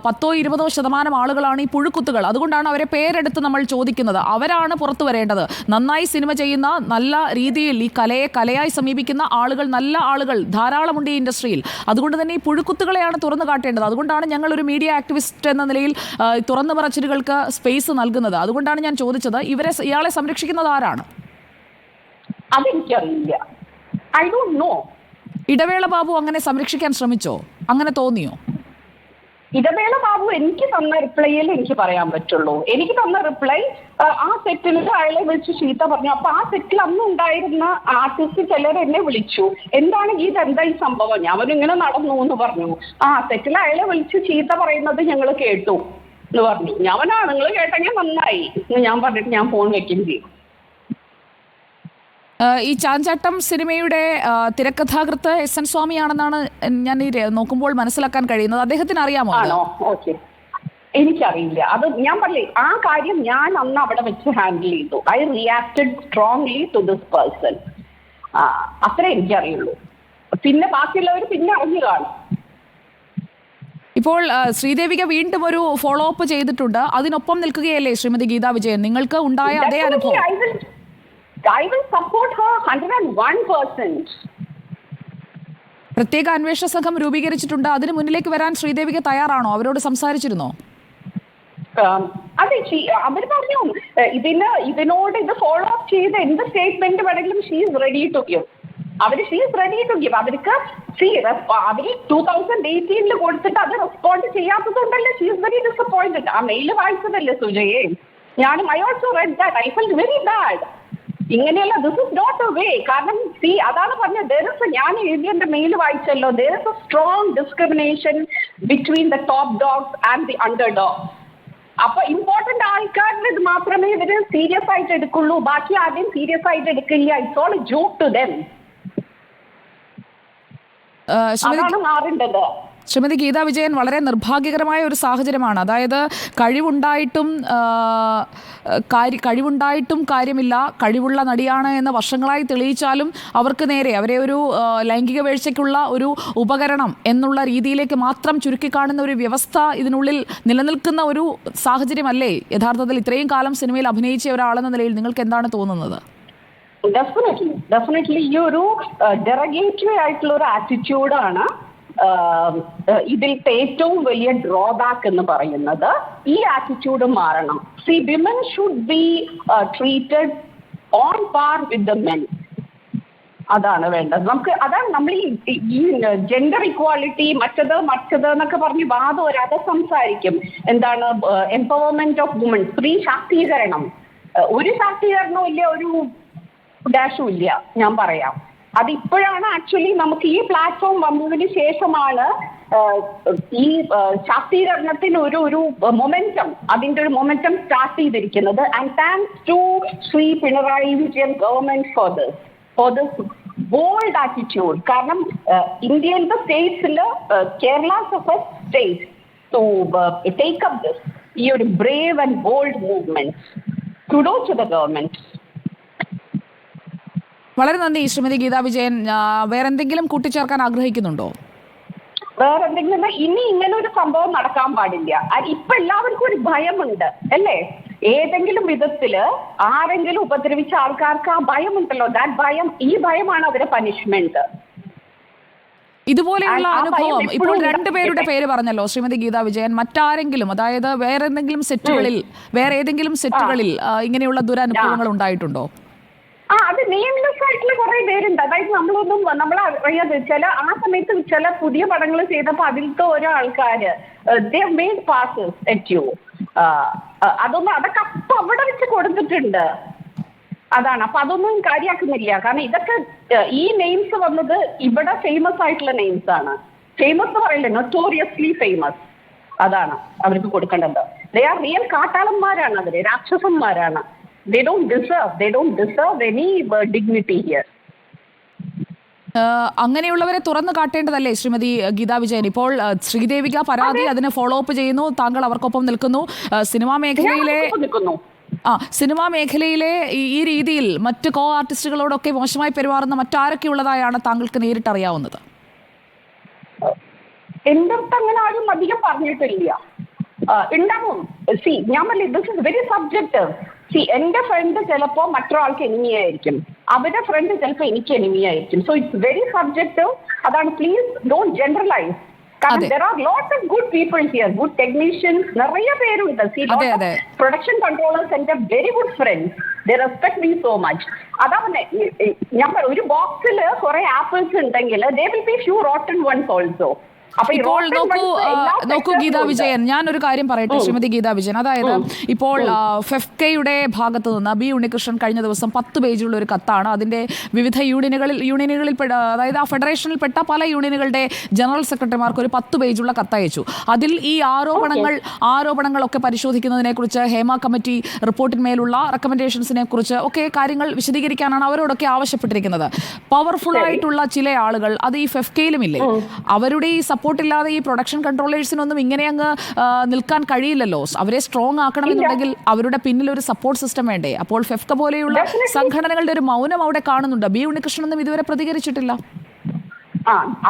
10-20% ആളുകളാണ് ഈ പുഴുക്കുത്തുകൾ. അതുകൊണ്ടാണ് അവരെ പേരെടുത്ത് നമ്മൾ ചോദിക്കുന്നത്. അവരാണ് പുറത്തു വരേണ്ടത്. നന്നായി സിനിമ ചെയ്യുന്ന, നല്ല രീതിയിൽ ഈ കലയെ കലയായി സമീപിക്കുന്ന ആളുകൾ, നല്ല ആളുകൾ ധാരാളമുണ്ട് ഈ ഇൻഡസ്ട്രിയിൽ. അതുകൊണ്ട് തന്നെ ഈ പുഴുക്കുത്തുകളെയാണ് തുറന്നു കാട്ടേണ്ടത്. അതുകൊണ്ടാണ് ഞങ്ങൾ ഒരു മീഡിയ ആക്ടിവിസ്റ്റ് എന്ന നിലയിൽ തുറന്നു പറച്ചിലുകൾക്ക് സ്പേസ് നൽകുന്നത്. അതുകൊണ്ടാണ് ഞാൻ ചോദിച്ചത്, ഇയാളെ സംരക്ഷിക്കുന്നത് ആരാണ്? അതെനിക്കറിയില്ല. I don't know. Idavela Babu അങ്ങനെ സംരക്ഷിക്കാൻ ശ്രമിച്ചോ? അങ്ങനെ തോന്നിയോ? ഇടവേള ബാബു എനിക്ക് തന്ന റിപ്ലൈയിൽ എനിക്ക് പറയാൻ പറ്റുള്ളൂ. എനിക്ക് തന്ന റിപ്ലൈ ആ സെറ്റിൽ അയാളെ വിളിച്ച് ചീത്ത പറഞ്ഞു. അപ്പൊ ആ സെറ്റിൽ അന്ന് ഉണ്ടായിരുന്ന ആർട്ടിസ്റ്റ് ചിലർ എന്നെ വിളിച്ചു, എന്താണ് ഗീത, എന്താ ഈ സംഭവം? ഞാൻ ഇങ്ങനെ നടന്നു എന്ന് പറഞ്ഞു. ആ സെറ്റിൽ അയാളെ വിളിച്ച് ചീത്ത പറയുന്നത് ഞങ്ങൾ കേട്ടു എന്ന് പറഞ്ഞു. ഞാനാ നിങ്ങൾ കേട്ടെങ്കിൽ നന്നായി എന്ന് ഞാൻ പറഞ്ഞിട്ട് ഞാൻ ഫോൺ വെക്കുകയും ചെയ്തു. ഈ ചാഞ്ചാട്ടം സിനിമയുടെ തിരക്കഥാകൃത്ത് എസ് എൻ സ്വാമിയാണെന്നാണ് ഞാൻ ഈ നോക്കുമ്പോൾ മനസ്സിലാക്കാൻ കഴിയുന്നത്. അദ്ദേഹത്തിന് അറിയാമോ? ആണോ? ഓക്കെ, എനിക്കറിയില്ല. അത് ഞാൻ പറഞ്ഞേ, ആ കാര്യം ഞാൻ അന്ന് അവിടെ വെച്ച് ഹാൻഡിൽ ചെയ്തു. I reacted strongly to this person. അത്രേ എനിക്കറിയുള്ളൂ. പിന്നെ ബാക്കിയുള്ളവർ പിന്നെ അറിഞ്ഞു കാണും. ഇപ്പോൾ ശ്രീദേവിക വീണ്ടും ഒരു ഫോളോ അപ്പ് ചെയ്തിട്ടുണ്ട്. അതിനൊപ്പം നിൽക്കുകയല്ലേ ശ്രീമതി ഗീതാ വിജയൻ? നിങ്ങൾക്ക് ഉണ്ടായ അതേ അനുഭവം? I will support her 101%. പ്രത്യേക അന്വേഷണ സംഘം രൂപീകരിച്ചിട്ടുണ്ട്. അതിന് മുന്നിലേക്ക് വരാൻ ശ്രീദേവിക തയ്യാറാണോ? അവരോട് സംസാരിച്ചിരുന്നോ? അതെ, അവർ പറഞ്ഞു ഇതിനോട് ഇത് ഫോളോ അപ്പ് ചെയ്ത് എന്ത് സ്റ്റേറ്റ്മെന്റ് വേണമെങ്കിലും she's ready to give. She's ready to give. അവർക്ക് അവര് 2018 കൊടുത്തിട്ട് അത് റെസ്പോണ്ട് ചെയ്യാത്തതുകൊണ്ടല്ലേ ഷീസ് വെരി ഡിസപ്പോയിന്റഡ്. ആ മെയിൽ വായിച്ചതല്ലേ സുജയെ? ഞാനും I also read that. I felt very bad. ഇങ്ങനെയല്ല, this is not a way. കാരണം അതാണ് പറഞ്ഞത്, ഞാൻ എഴുതിയ മെയിൽ വായിച്ചല്ലോ, there is a strong discrimination between the top dogs and the underdogs. അപ്പൊ ഇമ്പോർട്ടന്റ് ആൾക്കാരുടെ ഇത് മാത്രമേ ഇവര് സീരിയസ് ആയിട്ട് എടുക്കുള്ളൂ, ബാക്കി ആദ്യം സീരിയസ് ആയിട്ട് എടുക്കില്ല. It's all a joke to them. അതാണ് മാറേണ്ടത്. ശ്രീമതി ഗീതാ വിജയൻ, വളരെ നിർഭാഗ്യകരമായ ഒരു സാഹചര്യമാണ്. അതായത് കഴിവുണ്ടായിട്ടും കാര്യമില്ല, കഴിവുള്ള നടിയാണ് എന്ന് വർഷങ്ങളായി തെളിയിച്ചാലും അവർക്ക് നേരെ അവരെ ഒരു ലൈംഗിക വീഴ്ചയ്ക്കുള്ള ഒരു ഉപകരണം എന്നുള്ള രീതിയിലേക്ക് മാത്രം ചുരുക്കിക്കാണുന്ന ഒരു വ്യവസ്ഥ ഇതിനുള്ളിൽ നിലനിൽക്കുന്ന ഒരു സാഹചര്യമല്ലേ യഥാർത്ഥത്തിൽ ഇത്രയും കാലം സിനിമയിൽ അഭിനയിച്ച ഒരാളെന്ന നിലയിൽ നിങ്ങൾക്ക് എന്താണ് തോന്നുന്നത്? ഡെഫിനറ്റ്ലി ഈ ഒരു ഡെറഗേറ്ററി ആയിട്ടുള്ള ഒരു ആറ്റിറ്റ്യൂഡാണ് ഇതിലത്തെ ഏറ്റവും വലിയ ഡ്രോബാക്ക് എന്ന് പറയുന്നത്. ഈ ആറ്റിറ്റ്യൂഡ് മാറണം. Women should be treated on par with the men. അതാണ് വേണ്ടത്. അതാണ് നമ്മൾ ഈ ജെൻഡർ ഇക്വാലിറ്റി മറ്റത് എന്നൊക്കെ പറഞ്ഞ് വാദം വരാതെ സംസാരിക്കും. എന്താണ് എംപവർമെന്റ് ഓഫ് വുമൺ, സ്ത്രീ ശാക്തീകരണം. ഒരു ശാക്തീകരണവും ഇല്ല, ഒരു ഡാഷും ഇല്ല. ഞാൻ പറയാം, അതിപ്പോഴാണ് ആക്ച്വലി നമുക്ക് ഈ പ്ലാറ്റ്ഫോം വന്നതിന് ശേഷമാണ് ഈ ശാക്തീകരണത്തിന് ഒരു മൊമെന്റം, അതിന്റെ ഒരു മൊമെന്റം സ്റ്റാർട്ട് ചെയ്തിരിക്കുന്നത്. And thanks to Shri Pinarayi Vijayan government for this bold attitude. കാരണം ഇന്ത്യയിലത്തെ സ്റ്റേറ്റ്സിൽ Kerala first state to take up this, ഈ ഒരു brave and bold movement. Kudos to the government. വളരെ നന്ദി ശ്രീമതി ഗീതാ വിജയൻ. വേറെന്തെങ്കിലും കൂട്ടിച്ചേർക്കാൻ ആഗ്രഹിക്കുന്നുണ്ടോ? വേറെന്തെങ്കിലും, ഇനി ഇങ്ങനെ ഒരു സംഭവം നടക്കാൻ പാടില്ല. ഇപ്പൊ എല്ലാവർക്കും ഒരു ഭയമുണ്ട് അല്ലേ? ഏതെങ്കിലും വിധത്തില് ആരെങ്കിലും ഉപദ്രവിച്ച ആൾക്കാർക്ക് ആ ഭയമുണ്ടല്ലോ, ഈ ഭയമാണ് അവരെ പനിഷ്മെന്റ്. ഇതുപോലെയുള്ള അനുഭവം ഇപ്പോൾ രണ്ടുപേരുടെ പേര് പറഞ്ഞല്ലോ ശ്രീമതി ഗീതാ വിജയൻ. മറ്റാരെങ്കിലും, അതായത് വേറെ ഏതെങ്കിലും സെറ്റുകളിൽ ഇങ്ങനെയുള്ള ദുരനുഭവങ്ങൾ ഉണ്ടായിട്ടുണ്ടോ? അത് നെയിംലെസ് ആയിട്ടുള്ള കുറെ പേരുണ്ട്. അതായത് നമ്മളറിയാതെ ആ സമയത്ത് ചില പുതിയ പടങ്ങൾ ചെയ്തപ്പോ അതിലത്തെ ഓരോ ആൾക്കാര് മേഡ് പാസസ് അറ്റ് യു. അതൊക്കെ അപ്പൊ അവിടെ വെച്ച് കൊടുത്തിട്ടുണ്ട്. അതാണ്. അപ്പൊ അതൊന്നും കാര്യമാക്കുന്നില്ല. കാരണം ഇതൊക്കെ ഈ നെയിംസ് വന്നത് ഇവിടെ ഫേമസ് ആയിട്ടുള്ള നെയിംസ് ആണ്. ഫേമസ് പറയില്ലേ, നൊട്ടോറിയസ്ലി ഫേമസ്. അതാണ് അവർക്ക് കൊടുക്കേണ്ടത്. ദേ ആർ റിയൽ കാട്ടാളന്മാരാണ്, അവര് രാക്ഷസന്മാരാണ്. They don't deserve any dignity here. അങ്ങനെയുള്ളവരെ തുറന്നു കാട്ടേണ്ടതല്ലേ ശ്രീമതി ഗീതാ വിജയൻ? ഇപ്പോൾ ശ്രീദേവിക പരാതി, അതിന് ഫോളോ അപ്പ് ചെയ്യുന്നു, താങ്കൾ അവർക്കൊപ്പം നിൽക്കുന്നു. സിനിമാ മേഖലയിലെ ഈ രീതിയിൽ മറ്റ് കോ ആർട്ടിസ്റ്റുകളോടൊക്കെ മോശമായി പെരുമാറുന്ന മറ്റാരൊക്കെ ഉള്ളതായാണ് താങ്കൾക്ക് നേരിട്ട് അറിയാവുന്നത്? എന്റെ അടുത്ത് അങ്ങനെ ആരും അധികം പറഞ്ഞിട്ടില്ല. ഉണ്ടാവും. ഞാൻ പറഞ്ഞില്ല, ദിസ് ഇസ് വെരി സബ്ജക്റ്റീവ്. എന്റെ ഫ്രണ്ട് ചിലപ്പോ മറ്റൊരാൾക്ക് എനിമിയായിരിക്കും, അവരുടെ ഫ്രണ്ട് ചിലപ്പോ എനിക്ക് എനിമിയായിരിക്കും. So it's very subjective. അതാണ്, പ്ലീസ് ഡോണ്ട് ജനറലൈസ്. കാരണം there are lots of good people here, good technicians, നിറയെ പേരുണ്ട്. പ്രൊഡക്ഷൻ കൺട്രോളേഴ്സ് എന്റെ very good friends. they respect me so much. അതാണ് ഞാൻ ഒരു ബോക്സിൽ കുറെ ആപ്പിൾസ് ഉണ്ടെങ്കിൽ there will be few rotten ones also. അപ്പൊ ഇപ്പോൾ നോക്കൂ ഗീതാ വിജയൻ, ഞാനൊരു കാര്യം പറയട്ടെ ശ്രീമതി ഗീതാ വിജയൻ. അതായത് ഇപ്പോൾ ഫെഫ്കയുടെ ഭാഗത്ത് നിന്ന് ബി ഉണ്ണികൃഷ്ണൻ കഴിഞ്ഞ ദിവസം 10 പേജുള്ള ഒരു കത്താണ് അതിന്റെ വിവിധ യൂണിയനുകളിൽ അതായത് ആ ഫെഡറേഷനിൽപ്പെട്ട പല യൂണിയനുകളുടെ ജനറൽ സെക്രട്ടറിമാർക്ക് ഒരു 10 പേജുള്ള കത്തയച്ചു. അതിൽ ഈ ആരോപണങ്ങളൊക്കെ പരിശോധിക്കുന്നതിനെ കുറിച്ച്, ഹേമ കമ്മിറ്റി റിപ്പോർട്ടിന്മേലുള്ള റെക്കമെൻഡേഷൻസിനെ കുറിച്ച് ഒക്കെ കാര്യങ്ങൾ വിശദീകരിക്കാനാണ് അവരോടൊക്കെ ആവശ്യപ്പെട്ടിരിക്കുന്നത്. പവർഫുൾ ആയിട്ടുള്ള ചില ആളുകൾ, അത് ഈ ഫെഫ്കയിലുമില്ലേ, അവരുടെ ഈ സപ്പോർട്ടില്ലാതെ ഈ പ്രൊഡക്ഷൻ കൺട്രോളേഴ്സിനൊന്നും ഇങ്ങനെ അങ്ങ് നിൽക്കാൻ കഴിയില്ലല്ലോ. അവരെ സ്ട്രോങ് ആക്കണമെന്നുണ്ടെങ്കിൽ അവരുടെ പിന്നിൽ ഒരു സപ്പോർട്ട് സിസ്റ്റം വേണ്ടേ? അപ്പോൾ ഫെഫ്ക പോലെയുള്ള സംഘടനകളുടെ ഒരു മൗനം അവിടെ കാണുന്നുണ്ട്. ബി ഉണ്ണികൃഷ്ണനൊന്നും ഇതുവരെ പ്രതികരിച്ചിട്ടില്ല.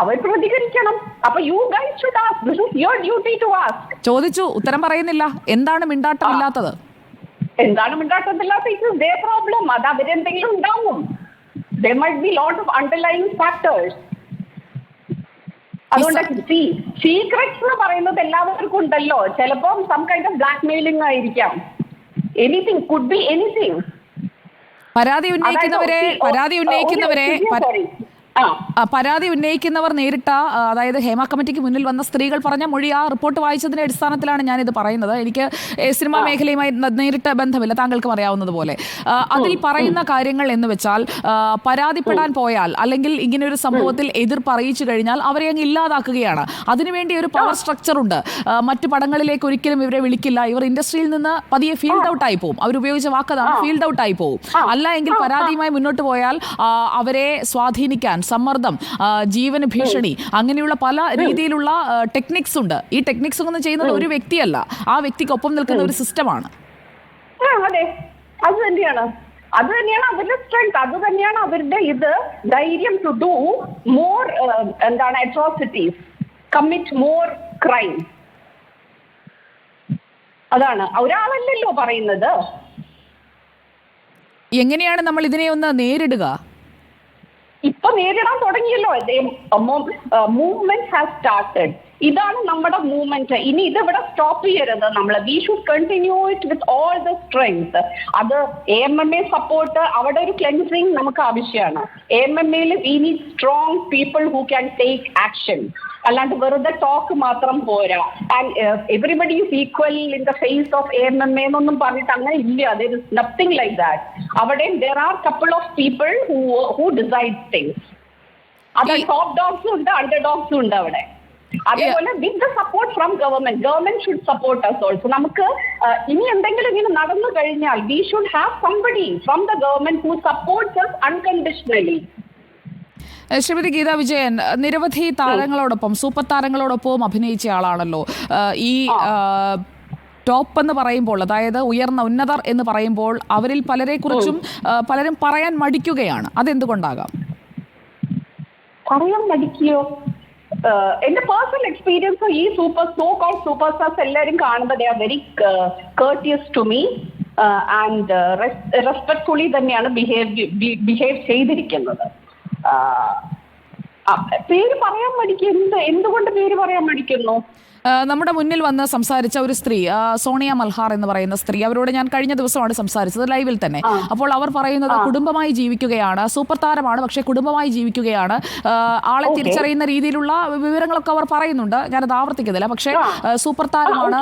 അവർ പ്രതികരിക്കണം. അപ്പൊ you guys should ask, this is your duty to ask. ചോദിച്ചു, ഉത്തരം പറയുന്നില്ല. എന്താണ് മിണ്ടാട്ടമില്ലാത്തത്? എന്താണ് മിണ്ടാട്ടമില്ലാത്തത്? It is their problem. അത് അവരെന്തെങ്കിലും ഉണ്ടാവും. There might be lot of underlying factors. അതുകൊണ്ട് സീക്രട്സ് എന്ന് പറയുന്നത് എല്ലാവർക്കും ഉണ്ടല്ലോ. ചിലപ്പോൾ some kind of blackmailing ആയിരിക്കാം. Anything could be anything. പരാതി ഉന്നയിക്കുന്നവർ നേരിട്ട, അതായത് ഹേമ കമ്മിറ്റിക്ക് മുന്നിൽ വന്ന സ്ത്രീകൾ പറഞ്ഞ മൊഴി, ആ റിപ്പോർട്ട് വായിച്ചതിന്റെ അടിസ്ഥാനത്തിലാണ് ഞാനിത് പറയുന്നത്. എനിക്ക് സിനിമാ മേഖലയുമായി നേരിട്ട് ബന്ധമില്ല, താങ്കൾക്കും അറിയാവുന്നതുപോലെ. അതിൽ പറയുന്ന കാര്യങ്ങൾ എന്ന് വെച്ചാൽ, പരാതിപ്പെടാൻ പോയാൽ അല്ലെങ്കിൽ ഇങ്ങനെ ഒരു സംഭവത്തിൽ എതിർപ്പ് അറിയിച്ചു കഴിഞ്ഞാൽ അവരെ അങ്ങ് ഇല്ലാതാക്കുകയാണ്. അതിനുവേണ്ടി ഒരു പവർ സ്ട്രക്ചർ ഉണ്ട്. മറ്റു പടങ്ങളിലേക്ക് ഒരിക്കലും ഇവരെ വിളിക്കില്ല. ഇവർ ഇൻഡസ്ട്രിയിൽ നിന്ന് പതിയെ ഫീൽഡ് ഔട്ട് ആയി പോകും. അവരുപയോഗിച്ച വാക്കതാണ് ഫീൽഡ് ഔട്ട് ആയി പോകും. അല്ല എങ്കിൽ പരാതിയുമായി മുന്നോട്ട് പോയാൽ അവരെ സ്വാധീനിക്കാൻ സമ്മർദ്ദം, ജീവന് ഭീഷണി, അങ്ങനെയുള്ള പല രീതിയിലുള്ള ടെക്നിക്സ് ഉണ്ട്. ഈ ടെക്നിക്സ് ഒന്നും ചെയ്യുന്നത് ഒരു വ്യക്തിയല്ല, ആ വ്യക്തിക്കൊപ്പം നിൽക്കുന്ന ഒരു സിസ്റ്റമാണ്. അതെ, അത് തന്നെയാണ് അവരുടെ സ്ട്രെങ്ത്. അത് തന്നെയാണ് അവരുടെ ധൈര്യം to do more atrocities, commit more crime. അതാണ്, ഒരാളല്ലല്ലോ പറയുന്നത്. എങ്ങനെയാണ് നമ്മൾ ഇതിനെ ഒന്ന് നേരിടുക? ഇപ്പൊ നേരിടാൻ തുടങ്ങിയല്ലോ. Movement has started. ഇതാണ് നമ്മുടെ മൂവ്മെന്റ്. ഇനി ഇതിവിടെ സ്റ്റോപ്പ് ചെയ്യരുത് നമ്മൾ. We should continue it with all the strength. അത് AMMA സപ്പോർട്ട്, അവിടെ ഒരു ക്ലെൻസിങ് നമുക്ക് ആവശ്യമാണ്. AMMA we need strong people who can take action. അല്ലാണ്ട് വെറുതെ ടോക്ക് മാത്രം പോരാ. And everybody is equal in the face of AMMA എന്നൊന്നും പറഞ്ഞിട്ട് അങ്ങനെ ഇല്ല. There is nothing like that. അവിടെ there are couple of people who decide things. അത് ടോപ്പ് ഡോഗ്സും ഉണ്ട്, അണ്ടർ ഡോഗ്സും ഉണ്ട് അവിടെ. അതേപോലെ with the support from government should support us also. നമുക്ക് ഇനി എന്തെങ്കിലും ഇങ്ങനെ നടന്നു കഴിഞ്ഞാൽ we should have somebody from the government who supports us unconditionally. Shrimati Geetha Vijayan നിരവധി താരങ്ങളോടൊപ്പം, സൂപ്പർ താരങ്ങളോടൊപ്പവും അഭിനയിച്ച ആളാണല്ലോ. ഈ ടോപ്പ് എന്ന് പറയുമ്പോൾ, അതായത് ഉന്നതർ എന്ന് പറയുമ്പോൾ അവരിൽ പലരെക്കുറിച്ചും പലരും പറയാൻ മടിക്കുകയാണ്. അതെന്തുകൊണ്ടാകാം? പറയാൻ മടിക്കുകയോ? എന്റെ പേഴ്സണൽ എക്സ്പീരിയൻസ്, ഈ സോ കോൾഡ് സൂപ്പർ സ്റ്റാർസ് എല്ലാവരും കാണുമ്പോൾ they are very courteous to me and respectfully തന്നെയാണ് ബിഹേവ് ചെയ്തിരിക്കുന്നത്. പേര് പറയാൻ മടിക്കുന്നു. എന്തുകൊണ്ട് പേര് പറയാൻ മടിക്കുന്നു? നമ്മുടെ മുന്നിൽ വന്ന് സംസാരിച്ച ഒരു സ്ത്രീ, സോണിയ മൽഹാർ എന്ന് പറയുന്ന സ്ത്രീ, അവരോട് ഞാൻ കഴിഞ്ഞ ദിവസമാണ് സംസാരിച്ചത്, ലൈവിൽ തന്നെ. അപ്പോൾ അവർ പറയുന്നത് കുടുംബമായി ജീവിക്കുകയാണ്, സൂപ്പർ താരമാണ്, പക്ഷേ കുടുംബമായി ജീവിക്കുകയാണ്. ആളെ തിരിച്ചറിയുന്ന രീതിയിലുള്ള വിവരങ്ങളൊക്കെ അവർ പറയുന്നുണ്ട്, ഞാനത് ആവർത്തിക്കുന്നില്ല. പക്ഷേ സൂപ്പർ താരമാണ്,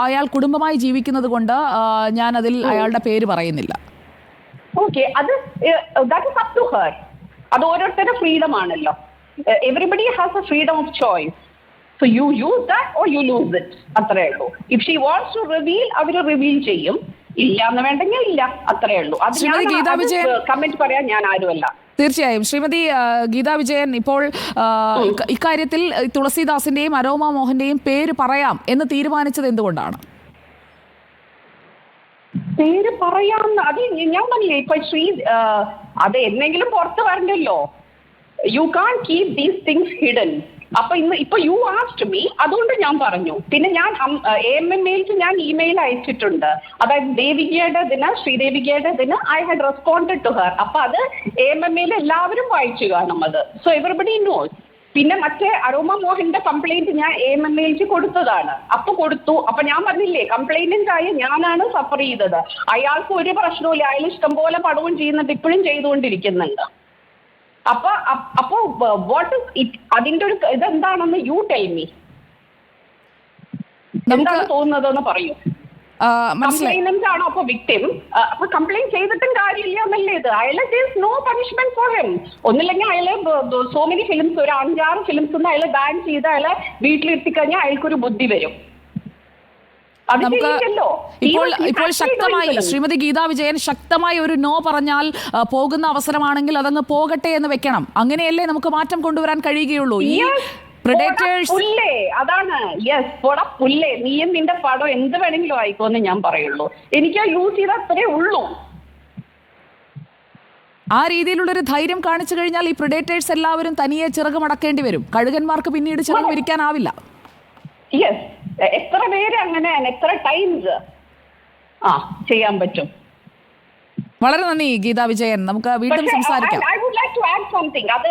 അയാൾ കുടുംബമായി ജീവിക്കുന്നത് കൊണ്ട് ഞാൻ അതിൽ അയാളുടെ പേര് പറയുന്നില്ല. അത് ഓരോരുത്തരുടെ ഫ്രീഡം ആണല്ലോ. Everybody has A freedom of choice. So you use that or you lose it. അത്രേ ഉള്ളൂ. If she wants to reveal, അവർ റിവീൽ ചെയ്യും. ഇല്ല എന്ന് വേണ്ടെങ്കിൽ ഇല്ല, അത്രേ ഉള്ളൂ. അത് കമന്റ് പറയാൻ ഞാൻ ആരുമല്ല. തീർച്ചയായും. ശ്രീമതി ഗീതാ വിജയൻ, ഇപ്പോൾ ഇക്കാര്യത്തിൽ തുളസിദാസിന്റെയും അരോമ മോഹന്റെയും പേര് പറയാം എന്ന് തീരുമാനിച്ചത് എന്തുകൊണ്ടാണ്? പേര് പറയാം, അത് ഞാൻ പറഞ്ഞില്ലേ, ഇപ്പൊ അത് എന്നെങ്കിലും പുറത്ത് വരണ്ടല്ലോ. You can keep these things hidden. അപ്പൊ ഇപ്പൊ യു ആസ്ക്ഡ് മീ, അതുകൊണ്ട് ഞാൻ പറഞ്ഞു. പിന്നെ ഞാൻ AMMAക്ക് ഞാൻ ഇമെയിൽ അയച്ചിട്ടുണ്ട്. അതായത് ശ്രീദേവികയുടെ I had responded to her. അപ്പൊ അത് AMMAയിൽ എല്ലാവരും വായിച്ചു കാണും അത്. So everybody knows. പിന്നെ മറ്റേ അരോമ മോഹന്റെ കംപ്ലൈന്റ് ഞാൻ AMMAക്ക് കൊടുത്തതാണ്. അപ്പൊ കൊടുത്തു. അപ്പൊ ഞാൻ പറഞ്ഞില്ലേ, കംപ്ലൈന്റന്റ് ആയ ഞാനാണ് സഫർ ചെയ്തത്. അയാൾക്ക് ഒരു പ്രശ്നവും ഇല്ല. അയാൾ ഇഷ്ടംപോലെ പടവും ചെയ്യുന്നുണ്ട്, ഇപ്പോഴും ചെയ്തുകൊണ്ടിരിക്കുന്നുണ്ട്. അപ്പൊ വാട്ട് ഇസ് ഇറ്റ്, അതിന്റെ ഒരു ഇതെന്താണെന്ന് യു ടെൽ മീ, എന്താണ് തോന്നുന്നതെന്ന് പറയൂ. കംപ്ലൈനന്റ് ആണോ അപ്പൊ വിക്ടിം? അപ്പൊ കംപ്ലൈന്റ് ചെയ്തിട്ടും കാര്യമില്ല എന്നല്ലേ ഇത്. അയാളെ നോ പണിഷ്മെന്റ് ഫോർ ഹിം. ഒന്നില്ലെങ്കിൽ അയാളെ സോ മെനി ഫിലിംസ്, ഒരു 5-6 ഫിലിംസ് ഒന്നും അയാളെ ബാൻ ചെയ്ത് അയാളെ വീട്ടിലിരുത്തി കഴിഞ്ഞാൽ അയാൾക്കൊരു ബുദ്ധി വരും. നമുക്ക് ഇപ്പോൾ ശക്തമായി ശ്രീമതി ഗീതാ വിജയൻ ശക്തമായി ഒരു നോ പറഞ്ഞാൽ പോകുന്ന അവസരമാണെങ്കിൽ അതങ്ങ് പോകട്ടെ എന്ന് വെക്കണം. അങ്ങനെയല്ലേ നമുക്ക് മാറ്റം കൊണ്ടുവരാൻ കഴിയുകയുള്ളൂ. ഈ പുല്ലേ അതാണ്. യെസ്, പുല്ലേ, നീയും നിന്റെ പടം എന്ത് വേണമെങ്കിലും ആയിക്കോന്ന് ഞാൻ പറയുള്ളൂ. എനിക്ക് യൂസ് ചെയ്ത അത്രേ ഉള്ളൂ. ആ രീതിയിലുള്ളൊരു ധൈര്യം കാണിച്ചു കഴിഞ്ഞാൽ ഈ പ്രിഡേറ്റേഴ്സ് എല്ലാവരും തനിയെ ചിറക് മടക്കേണ്ടി വരും. കഴുകന്മാർക്ക് പിന്നീട് ചിറക് വിരിക്കാനാവില്ല. യെസ്, എത്ര പേര് അങ്ങനെ എത്ര ടൈംസ് ചെയ്യാൻ പറ്റും. വളരെ നന്ദി ഗീതാ വിജയൻ. നമുക്ക് വീണ്ടും സംസാരിക്കാം. I would like to add something. അത്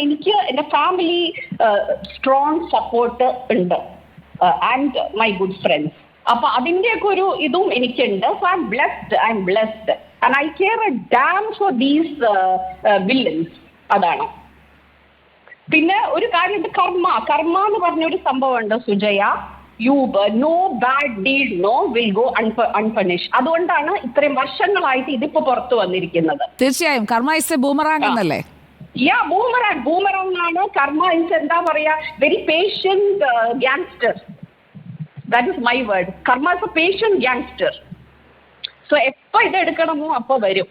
എനിക്ക് എന്റെ ഫാമിലി സ്ട്രോങ് സപ്പോർട്ട് ഉണ്ട് ആൻഡ് മൈ ഗുഡ് ഫ്രണ്ട്സ്. അപ്പൊ അതിന്റെയൊക്കെ ഒരു ഇതും എനിക്കുണ്ട്. So I'm blessed and I care a damn for these villains. അതാണ്. പിന്നെ ഒരു കാര്യമുണ്ട്, കർമ്മ എന്ന് പറഞ്ഞൊരു സംഭവമുണ്ട് Sujaya. No bad deed will go unpunished. അതുകൊണ്ടാണ് ഇത്രയും വർഷങ്ങളായിട്ട് ഇതിപ്പോ പുറത്തു വന്നിരിക്കുന്നത്. തീർച്ചയായും കർമ്മ ഇസ് എ ബൂമറാങ് എന്നല്ലേ? ബൂമറാങ് ആണ്. കർമ്മ ഇസ് എന്താ പറയാ, very patient gangster. That is my word. Karma is a patient gangster. So എപ്പോ ഇത് എടുക്കണമോ അപ്പൊ വരും.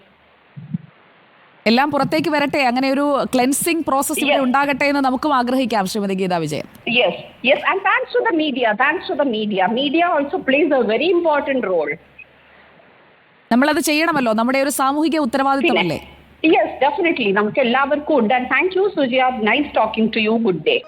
എല്ലാം പുറത്തേക്ക് വരട്ടെ. അങ്ങനെ ഒരു ക്ലെൻസിംഗ് പ്രോസസ് ഇവിടെ ഉണ്ടാകട്ടെ എന്ന് നമുക്കും ആഗ്രഹിക്കാം Shrimati Geetha Vijayan. Yes, and thanks to the media. Media also plays a very important role. നമ്മളത് ചെയ്യണമല്ലോ, നമ്മുടെ ഒരു സാമൂഹിക ഉത്തരവാദിത്തമല്ലേ? Yes, definitely. നമുക്ക് എല്ലാവർക്കും ഉണ്ട്. And thank you, Sujya. Nice talking to you. Good day.